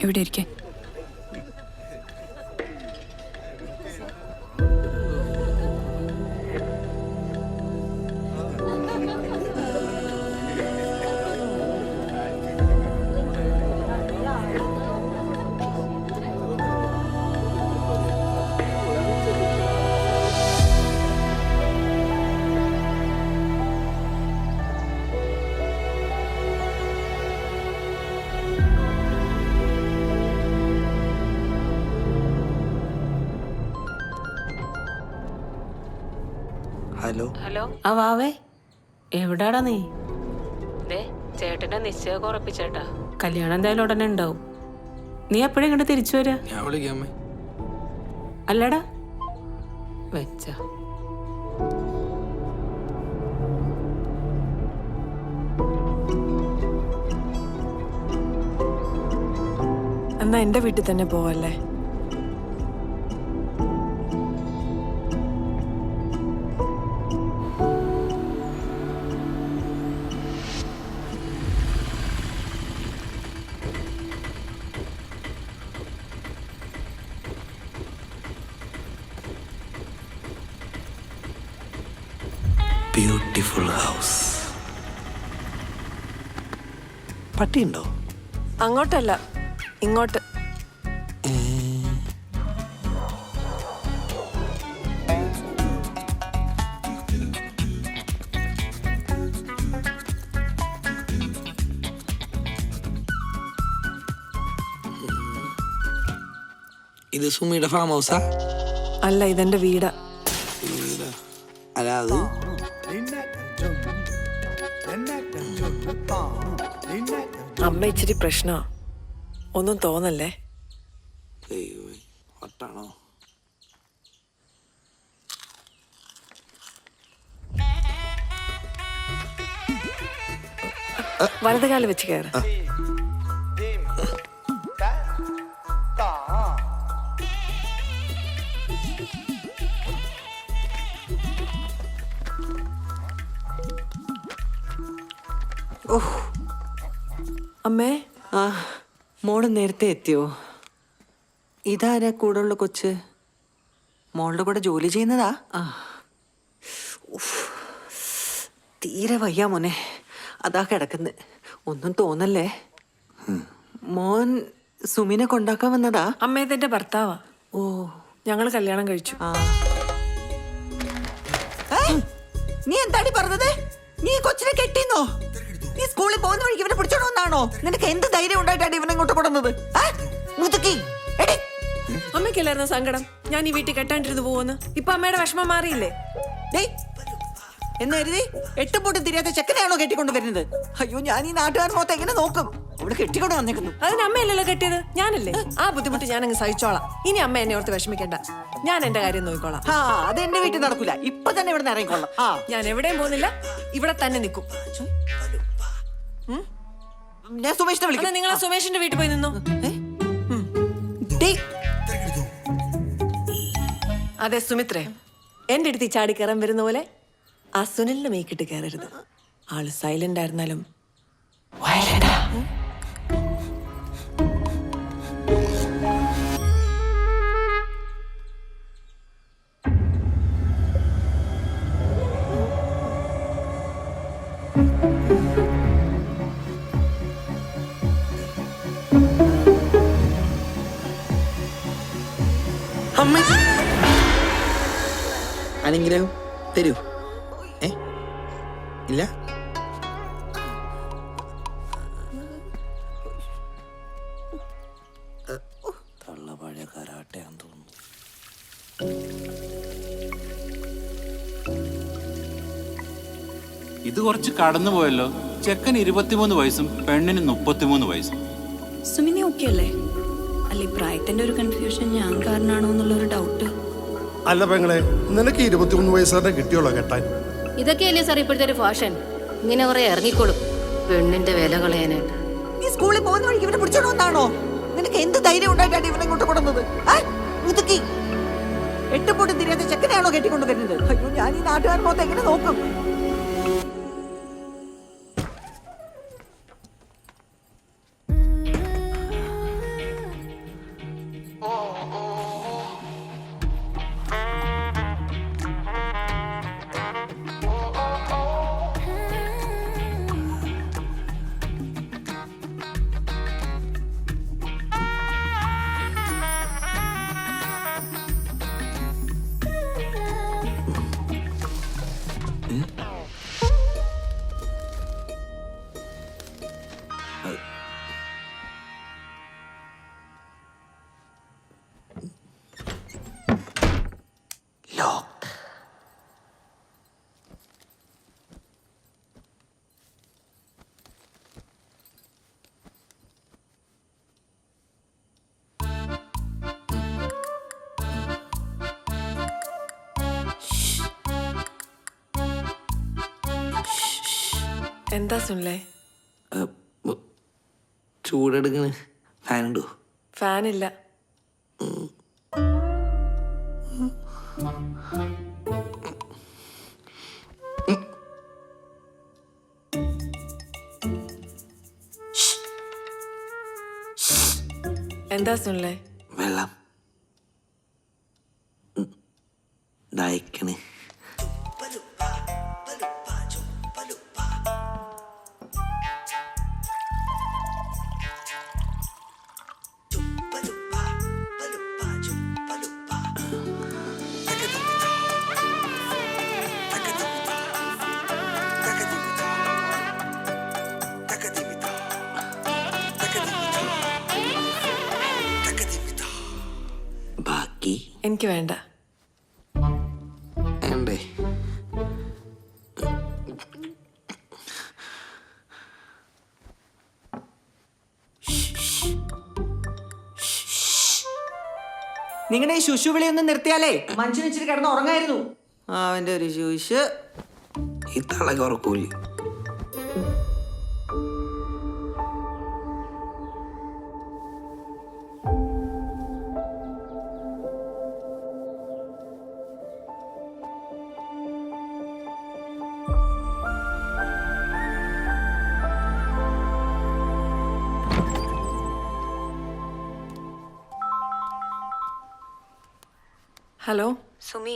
ഇവിടെ ഇരിക്കേ. Hello hello. ആ വാവേ, എവിടാടാ നീ? ചേട്ടന്റെ നിശ്ചയം ഉറപ്പിച്ചേട്ടാ. കല്യാണം എന്തായാലും ഉടനെ ഉണ്ടാവും. നീ എപ്പോഴും ഇങ്ങോട്ട് തിരിച്ചു വരാ? ഞാൻ വിളിക്കാമേ. അല്ലടാ വെച്ച എന്നാ എന്റെ വീട്ടിൽ തന്നെ പോവല്ലേ? Beautiful house. പട്ടിയുണ്ടോ? അങ്ങോട്ടല്ല, ഇങ്ങോട്ട്. ഇത് സുമിയുടെ ഫാം ഹൗസാ? അല്ല, ഇതെന്റെ വീടാ. അല്ല, അത് അമ്മ ഇച്ചിരി പ്രശ്നമാ, ഒന്നും തോന്നല്ലേ. ഒട്ടാണോ? വലതുകാല് വെച്ച് കയറ്. അമ്മേ, മോള് നേരത്തെ എത്തിയോ? ഇതാരാ കൂടെയുള്ള കൊച്ച്? മോളുടെ കൂടെ ജോലി ചെയ്യുന്നതാ? തീരെ വയ്യ മോനെ, അതാ കിടക്കുന്നത്. ഒന്നും തോന്നല്ലേ. മോൻ സുമിനെ കൊണ്ടാക്കാൻ വന്നതാ? അമ്മ ഇതെന്റെ ഭർത്താവാ. ഓ, ഞങ്ങള് കല്യാണം കഴിച്ചു. നീ എന്താടി പറഞ്ഞത്? നീ കൊച്ചിനെ കെട്ടിന്നോ? നീ സ്കൂളിൽ പോകുന്ന വഴിക്ക് ഇവനെ പിടിച്ചോണമെന്നാണോ? നിനക്ക് എന്ത് ധൈര്യം ഉണ്ടായിട്ടാണ് ഇവനെ ഇങ്ങോട്ട് കൊടുന്നത്? അമ്മയ്ക്കല്ലായിരുന്ന സങ്കടം ഞാൻ ഈ വീട്ടിൽ കെട്ടാണ്ടിരുന്ന് പോവെന്ന്? ഇപ്പൊ അമ്മയുടെ വിഷമം മാറിയില്ലേ? എന്ന് കരുതി എട്ടും പൊട്ടും തിരിയാത്ത ചെക്കനെയാണോ കെട്ടിക്കൊണ്ട് വരുന്നത്? അയ്യോ, ഞാൻ ഈ നാട്ടുകാർ മൊത്തം എങ്ങനെ നോക്കും? അവിടെ കെട്ടിക്കൊണ്ട് വന്നേക്കുന്നു. അതിന് അമ്മയല്ലല്ലോ കെട്ടിയത്, ഞാനല്ലേ. ആ ബുദ്ധിമുട്ട് ഞാൻ അങ്ങ് സഹിച്ചോളാം. ഇനി അമ്മ എന്നെ ഓർത്ത് വിഷമിക്കണ്ട, ഞാൻ എന്റെ കാര്യം നോക്കിക്കോളാം. അത് എന്റെ വീട്ടിൽ നടക്കൂല. ഇപ്പൊ തന്നെ ഇവിടെ ഇറങ്ങിക്കോളാം. ഞാൻ എവിടെയും പോകുന്നില്ല, ഇവിടെ തന്നെ നിൽക്കും. ഞാൻ സുമേഷിനെ വിളിക്കാം. നിങ്ങളെ സുമേഷിന്റെ വീട്ടിൽ പോയി നിന്നോ. അതെ സുമിത്രേ, എന്റെ അടുത്ത് ചാടി കയറാൻ വരുന്ന പോലെ ആ സുനിലിന്റെ മേക്കിട്ട് കയറരുത്. ആള് സൈലന്റ് ആയിരുന്നാലും അനുഗ്രഹം തരൂ. ഇല്ല, തള്ള പഴയ കരാട്ടയാന്ന് തോന്നുന്നു. ഇത് കുറച്ച് കടന്നു പോയല്ലോ. ചെക്കൻ 23 വയസ്സും പെണ്ണിന് 33 വയസ്സും. സുമിനി ഓക്കെ അല്ലേ? അല്ല, ഈ പ്രായത്തിന്റെ ഒരു കൺഫ്യൂഷൻ ഞാൻ കാരണമാണോ എന്നുള്ളൊരു ഡൗട്ട്. അല്ല പെങ്ങളെ, നിനക്ക് 23 വയസ്സായിട്ട് കിട്ടിയോളോ കെട്ടാൻ? ഇതൊക്കെയല്ലേ സാർ ഇപ്പോഴത്തെ ഒരു ഫാഷൻ. ഇങ്ങനെ കുറെ ഇറങ്ങിക്കോളും പെണ്ണിന്റെ വില കളയാനായിട്ട്. നീ സ്കൂളിൽ പോകുന്ന വഴിക്ക് ഇവനെ പിടിച്ചോണമെന്നാണോ? നിനക്ക് എന്ത് ധൈര്യം ഉണ്ടായിട്ടാണ് ഇവനെ ഇങ്ങോട്ട് കൊടുന്നത്? എട്ടും പൊട്ടും തിരിയാത്ത ചെക്കനെയാണോ കെട്ടിക്കൊണ്ട് വരുന്നത്? അയ്യോ, ഞാൻ ഈ നാട്ടുകാർ മൊത്തം എങ്ങനെ നോക്കും? എന്താ സുനിലെ? ചൂടെടുക്കണ്. ഫാനുണ്ടോ? ഫാനില്ല. എന്താ സുനിലെ? വെള്ളം ദാഹിക്കണ്. ബാക്കി എനിക്ക് വേണ്ട. വേണ്ടേ? നിങ്ങളുടെ ഈ ശുശു വിളി ഒന്ന് നിർത്തിയാലേ മനുഷ്യൻ ഇച്ചിരി കിടന്ന് ഉറങ്ങായിരുന്നു. അവന്റെ ഒരു ശുശു. ഈ തളക ഉറക്കൂല. ഹലോ സുമി,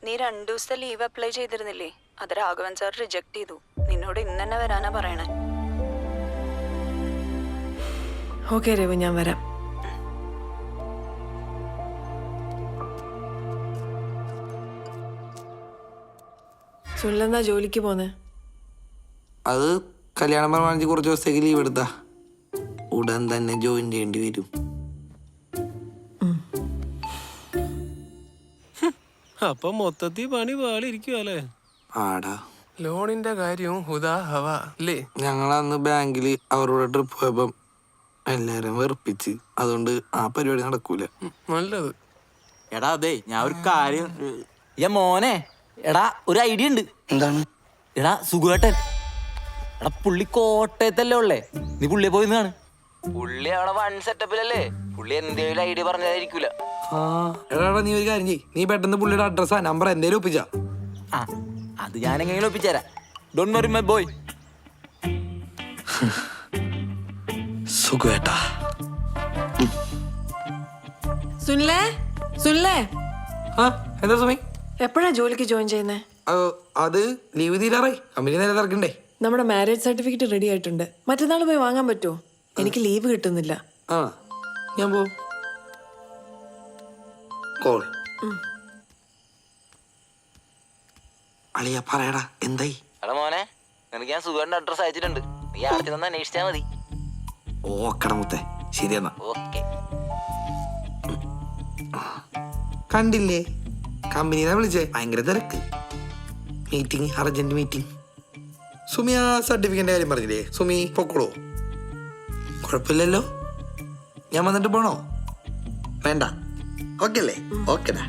നീ 2 ദിവസത്തെ ലീവ് അപ്ലൈ ചെയ്തിരുന്നില്ലേ? അത് രാഘവൻ സാർ റിജക്ട് ചെയ്തു. നിന്നോട് ഇന്ന് തന്നെ വരാനാ പറയണേ. ഓക്കെ രവി, ഞാൻ വരാം. സുനിലെന്നാ ജോലിക്ക് പോന്നെ? അത് കല്യാണം പ്രമാണിച്ച് കുറച്ച് ദിവസത്തേക്ക് ലീവ് എടുത്താ ഉടൻ തന്നെ ജോയിൻ ചെയ്യേണ്ടി വരും. അപ്പൊ മൊത്തത്തിൽ പണി പാളിരിക്കുവല്ലേ? ആടാ, ലോണിന്റെ കാര്യവും ഹുദാ ഹവ അല്ലേ? ഞങ്ങളന്ന് ബാങ്കിൽ അവരോട് ട്രിപ്പ് പോയപ്പം എല്ലാരും വെറുപ്പിച്ച്. അതുകൊണ്ട് ആ പരിപാടി നടക്കൂല. നല്ലത്. എടാ അതെ, ഞാൻ ഒരു കാര്യം മോനെ, എടാ ഒരു ഐഡിയ ഉണ്ട്. എന്താണ്? എടാ സുഖേട്ടൻ, എടാ പുള്ളി കോട്ടയത്തല്ലേ ഉള്ളേ, നീ പുള്ളിയെ പോയി കാണു. പുള്ളി അവിടെ വൺ സെറ്റപ്പിലല്ലേ, പുള്ളി എന്തെങ്കിലും ഐഡിയ പറഞ്ഞായിരിക്കൂല. എടാ നീ ഒരു കാര്യം ചെയ്യ്, നീ പെട്ടെന്ന് പുള്ളിയുടെ അഡ്രസ്സാ നമ്പർ എന്തേലും ഒപ്പിച്ചാ. ആ അത് ഞാൻ എങ്ങനെയും ഒപ്പിച്ചുതരാം. Don't worry my boy. സുഖേട്ടാ. സുനിലേ, സുനിലേ, ആ എന്താ സുമി? എപ്പോഴാ ജോലിക്ക് ജോയിൻ ചെയ്യുന്നേ? അത് ലീവ് തീരാറായി. കമ്പനി നേരെ തിരക്കണ്ടേ? നമ്മുടെ മാരേജ് സർട്ടിഫിക്കറ്റ് റെഡി ആയിട്ടുണ്ട്. മറ്റന്നാൾ പോയി വാങ്ങാൻ പറ്റുമോ? എനിക്ക് ലീവ് കിട്ടുന്നില്ല. ആ ഞാൻ പോ. കോൾ അളിയ പറയടാ, എന്തായി? എടാ മോനെ, നിനക്ക് ഞാൻ സുഖേട്ടൻ്റെ അഡ്രസ് അയച്ചിട്ടുണ്ട്. നീ ആദ്യം തന്നെ അന്വേഷിച്ചാൽ മതി. ഓക്കട മുത്തേ, ശരി എന്നാ. ഓക്കെ. കണ്ടില്ലേ, കമ്പനിനെ വിളിച്ചേ, ഭയങ്കര തിരക്ക്. Meeting, urgent meeting. സുമി ആ സർട്ടിഫിക്കറ്റിന്റെ കാര്യം പറഞ്ഞില്ലേ? സുമി പൊക്കോളൂ. കുഴപ്പമില്ലല്ലോ, ഞാൻ വന്നിട്ട് പോണോ? വേണ്ട, ഓക്കെ അല്ലേ? ഓക്കെടാ.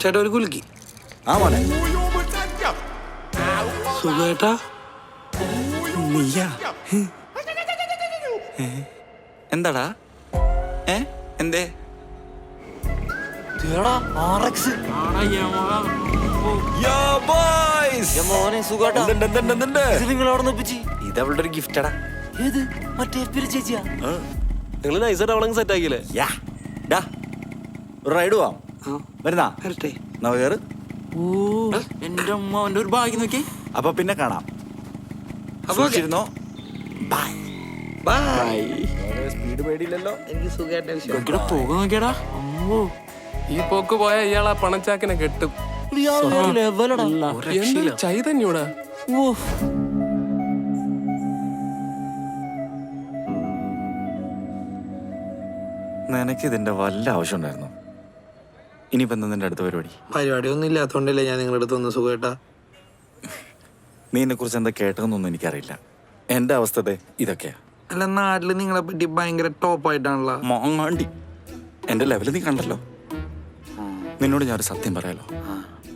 ചേട്ടാ ഒരു കുലുക്കി. ആ മോനെ, സുഖേട്ടാ. നീയാ? എന്താടാ? എന്തേ? മോനെ സുഖേട്ടാ, നിങ്ങൾ അവിടെ ഒപ്പിച്ച്. ഇത് അവളുടെ ഒരു ഗിഫ്റ്റടാ. ഏത്? മറ്റേ ചേച്ചിയാ? നിങ്ങൾ നൈസായിട്ട് അവളങ്ങ് സെറ്റ് ആക്കിയില്ലേ? ഒരു റൈഡ് പോവാം. വരുന്നാ? വരട്ടെ. നവകേറ്. ഓ എന്റെ അമ്മ, അവന്റെ ഒരു ഭാഗ്യം നോക്കി. അപ്പൊ പിന്നെ കാണാം. സൂക്ഷിച്ചിരുന്നോ? സ്പീഡ് പേടിയില്ലല്ലോ. എനിക്ക് സുഖേട്ട ഇവിടെ പോക നോക്കിയടാ. അമ്മോ, ഈ പോക്ക് പോയ ഇയാൾ ആ പണച്ചാക്കിനെ കെട്ടും. എന്ത് ചൈതന്യൂടാ. നിനക്ക് ഇതിന്റെ വല്ല ആവശ്യം ഉണ്ടായിരുന്നു? ഇനിയിപ്പോൾ എന്താ നിന്റെ അടുത്ത പരിപാടി? പരിപാടിയൊന്നും ഇല്ലാത്തതുകൊണ്ടല്ലേ ഞാൻ നിങ്ങളുടെ അടുത്ത് ഒന്ന് സുഖേട്ടാ. നീ എന്നെക്കുറിച്ച് എന്താ കേട്ടതെന്നൊന്നും എനിക്കറിയില്ല. എൻ്റെ അവസ്ഥ ഇതൊക്കെയാ. അല്ല, നാട്ടില് നിങ്ങളെ പറ്റി ഭയങ്കര ടോപ്പായിട്ടാണല്ലോ. മോങ്ങാണ്ടി എൻ്റെ ലെവല് നീ കണ്ടല്ലോ. നിന്നോട് ഞാനൊരു സത്യം പറയാലോ.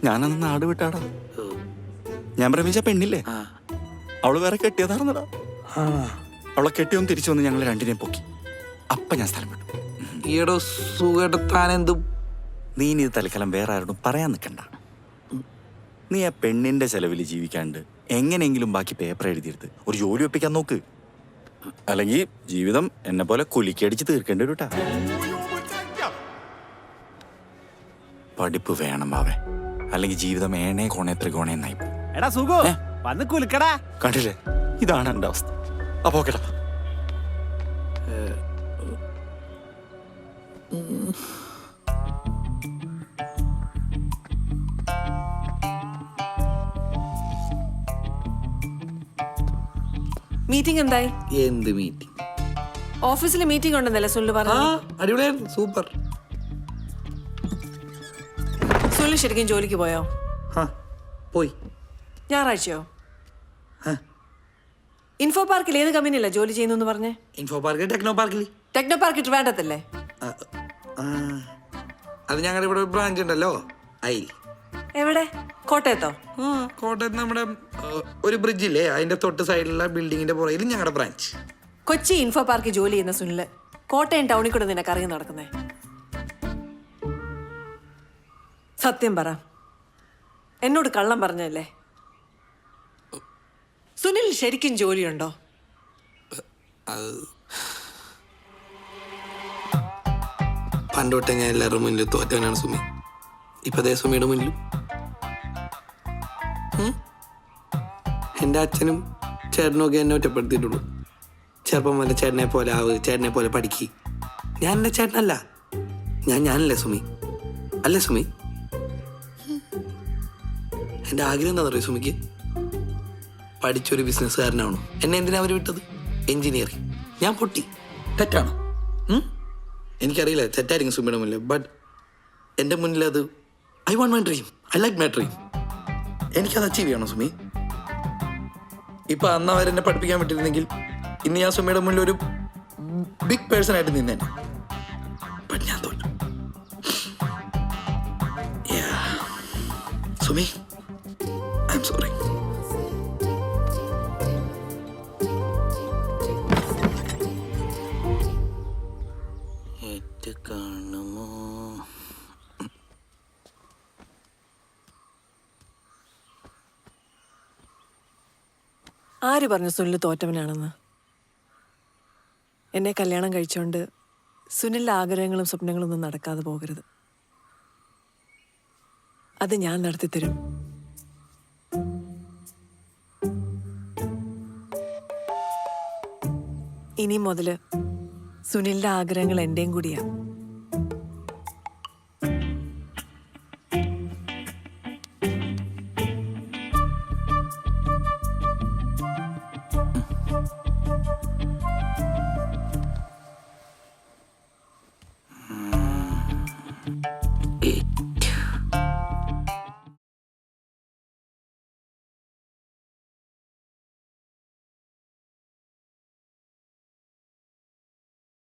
ഞാനന്ന് നാട് വിട്ടാടാ. ഞാൻ പ്രേമിച്ച പെണ്ണില്ലേ, അവള് വേറെ കെട്ടിയതാർന്നടാ. അവളെ കെട്ടിയൊന്ന് തിരിച്ചു വന്ന് ഞങ്ങൾ രണ്ടിനെയും പൊക്കി. അപ്പൊ ഞാൻ സ്ഥലം വിട്ടു. ഈയിടെ സുഖേട്ട താൻ എന്ത്? നീ ഇനി ഇത് തൽക്കാലം വേറെ ആരോടും പറയാൻ നിൽക്കണ്ട. നീ ആ പെണ്ണിന്റെ ചെലവിൽ ജീവിക്കാണ്ട് എങ്ങനെയെങ്കിലും ബാക്കി പേപ്പർ എഴുതിയെടുത്ത് ഒരു ജോലി ഒപ്പിക്കാൻ നോക്ക്. അല്ലെങ്കിൽ ജീവിതം എന്നെ പോലെ കുലിക്കടിച്ച് തീർക്കേണ്ടി വരൂട്ടാ. പഠിപ്പ് വേണം ബാവേ, അല്ലെങ്കിൽ ജീവിതം ഏണേ കോണേ ത്രികോണേന്നായി പോകും. എടാ സുഖോ വന്ന് കുലുക്കടാ. കണ്ടില്ലേ, ഇതാണ് എൻ്റെ അവസ്ഥ. അപ്പോ കേട്ടാ. മീറ്റിംഗ് എന്തായി? എന്ത് മീറ്റിംഗ്? ഓഫീസിൽ മീറ്റിംഗ് ഉണ്ടെന്നല്ലേ സുനിൽ ആ, പറഞ്ഞു? അടിപൊളിയായിരുന്നു, സൂപ്പർ. സുനിൽ ശരിക്കും ജോലിക്ക് പോയോ? പോയി. ഞായറാഴ്ചയോ? ഇൻഫോ പാർക്കിൽ ഏത് കമ്പനിയല്ല ജോലി ചെയ്യുന്നു പറഞ്ഞേ? ഇൻഫോ പാർക്ക്, ടെക്നോ പാർക്കിൽ. ടെക്നോ പാർക്ക് ട്രിവാൻഡ്രത്തല്ലേ? അത് ഞങ്ങളുടെ ഇവിടെ ഒരു ബ്രാഞ്ച് ഉണ്ടല്ലോ, അയിൽ. എവിടെ? കോട്ടയത്തോ? കോട്ടയത്ത് നമ്മുടെ ഒരു ബ്രിഡ്ജില്ലേ, അതിന്റെ തൊട്ട് സൈഡിലുള്ള ബിൽഡിങ്ങിന്റെ പുറകിൽ ഞങ്ങളുടെ ബ്രാഞ്ച്. കൊച്ചി ഇൻഫോ പാർക്കിൽ ജോലി ചെയ്യുന്ന സുനില് കോട്ടയം ടൗണിൽ കൂടെ നിനക്ക് അറിയാൻ നടക്കുന്നേ? സത്യം പറ, എന്നോട് കള്ളം പറഞ്ഞല്ലേ? സുനിൽ ശരിക്കും ജോലിയുണ്ടോ? പണ്ടോട്ടെ ഞാൻ എല്ലാവരുടെ മുന്നിൽ തോറ്റവനാണ് സുമി. ഇപ്പതേ സുമിയുടെ മുന്നിലും. എൻ്റെ അച്ഛനും ചേട്ടനും ഒക്കെ എന്നെ ഒറ്റപ്പെടുത്തിയിട്ടുള്ളൂ. ചെറുപ്പം വല്ല ചേട്ടനെ പോലെ ആവ്, ചേട്ടനെ പോലെ പഠിക്ക്. ഞാൻ എൻ്റെ ചേട്ടനല്ല, ഞാനല്ലേ സുമി? അല്ലേ സുമി? എൻ്റെ ആഗ്രഹം എന്താണെന്ന് അറിയോ സുമിക്ക്? പഠിച്ചൊരു ബിസിനസ്സുകാരനാണോ. എന്നെ എന്തിനാ അവർ വിട്ടത്? എഞ്ചിനീയറിങ്. ഞാൻ പൊട്ടി. തെറ്റാണോ? എനിക്കറിയില്ല, തെറ്റായിരിക്കും സുമിയുടെ മുന്നിൽ. ബട്ട് എൻ്റെ മുന്നിൽ അത് I want my dream, I like my dream. എനിക്കത് അച്ചീവ് ചെയ്യണോ സുമി? ഇപ്പം അന്ന് അവരെന്നെ പഠിപ്പിക്കാൻ പറ്റിയിരുന്നെങ്കിൽ ഇന്ന് ഞാൻ സുമിയുടെ മുന്നിൽ ഒരു ബിഗ് പേഴ്സൺ ആയിട്ട് നിന്നേനെ. ബട്ട് ഞാൻ തോറ്റു. Sumi, I am sorry. കാണുമോ? ആര് പറഞ്ഞു സുനിൽ തോറ്റവനാണെന്ന്? എന്നെ കല്യാണം കഴിച്ചോണ്ട് സുനിലിന്റെ ആഗ്രഹങ്ങളും സ്വപ്നങ്ങളും ഒന്നും നടക്കാതെ പോകരുത്. അത് ഞാൻ നടത്തിത്തരും. ഇനി മുതല് സുനിലിന്റെ ആഗ്രഹങ്ങൾ എന്റെയും കൂടിയാ.